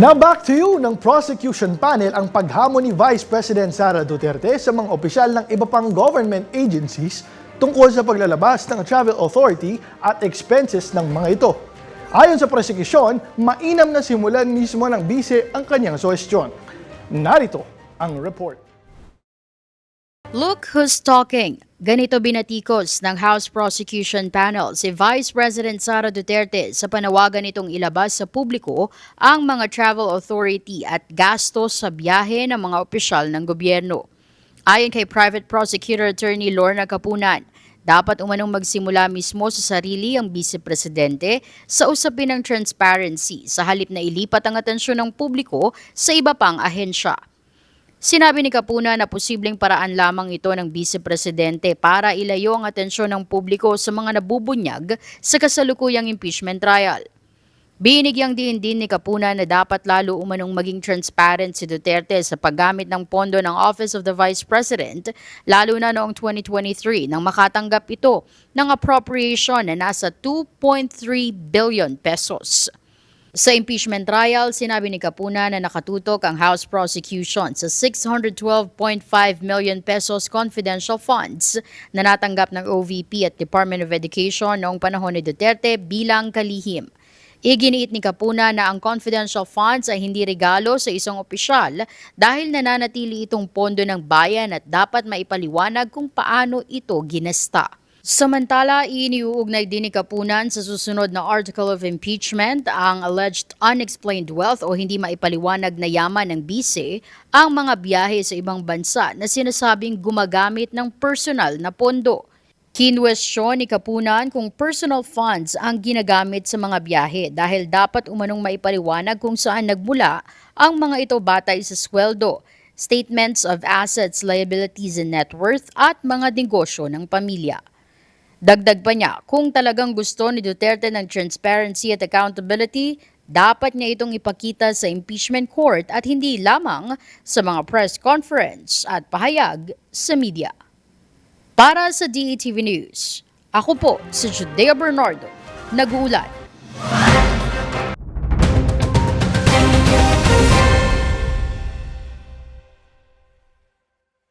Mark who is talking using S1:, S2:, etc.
S1: Na back to you ng prosecution panel ang paghamon ni Vice President Sara Duterte sa mga opisyal ng iba pang government agencies tungkol sa paglalabas ng Travel Authority at expenses ng mga ito. Ayon sa prosecution, mainam na simulan mismo ng bise ang kanyang suhestyon. Narito ang report.
S2: Look who's talking. Ganito binatikos ng House Prosecution Panel si Vice President Sara Duterte sa panawagan nitong ilabas sa publiko ang mga travel authority at gastos sa biyahe ng mga opisyal ng gobyerno. Ayon kay Private Prosecutor Attorney Lorna Capunan, dapat umanong magsimula mismo sa sarili ang Vice Presidente sa usapin ng transparency sa halip na ilipat ang atensyon ng publiko sa iba pang ahensya. Sinabi ni Capuna na posibleng paraan lamang ito ng Vice Presidente para ilayo ang atensyon ng publiko sa mga nabubunyag sa kasalukuyang impeachment trial. Binigyang diin din ni Capuna na dapat lalo umanong maging transparent si Duterte sa paggamit ng pondo ng Office of the Vice President, lalo na noong 2023 nang makatanggap ito ng appropriation na nasa 2.3 billion pesos. Sa impeachment trial, sinabi ni Capuna na nakatutok ang House prosecution sa 612.5 million pesos confidential funds na natanggap ng OVP at Department of Education noong panahon ni Duterte bilang kalihim. Iginiit ni Capuna na ang confidential funds ay hindi regalo sa isang opisyal dahil nananatili itong pondo ng bayan at dapat maipaliwanag kung paano ito ginasta. Samantala, iniuugnay din ni Capunan sa susunod na article of impeachment ang alleged unexplained wealth o hindi maipaliwanag na yaman ng bise ang mga biyahe sa ibang bansa na sinasabing gumagamit ng personal na pondo. Kinwestiyon ni Capunan kung personal funds ang ginagamit sa mga biyahe dahil dapat umanong maipaliwanag kung saan nagmula ang mga ito batay sa sweldo, statements of assets, liabilities and net worth at mga negosyo ng pamilya. Dagdag pa niya, kung talagang gusto ni Duterte ng transparency at accountability, dapat niya itong ipakita sa impeachment court at hindi lamang sa mga press conference at pahayag sa media. Para sa DETV News, ako po si Judea Bernardo, nag-uulat.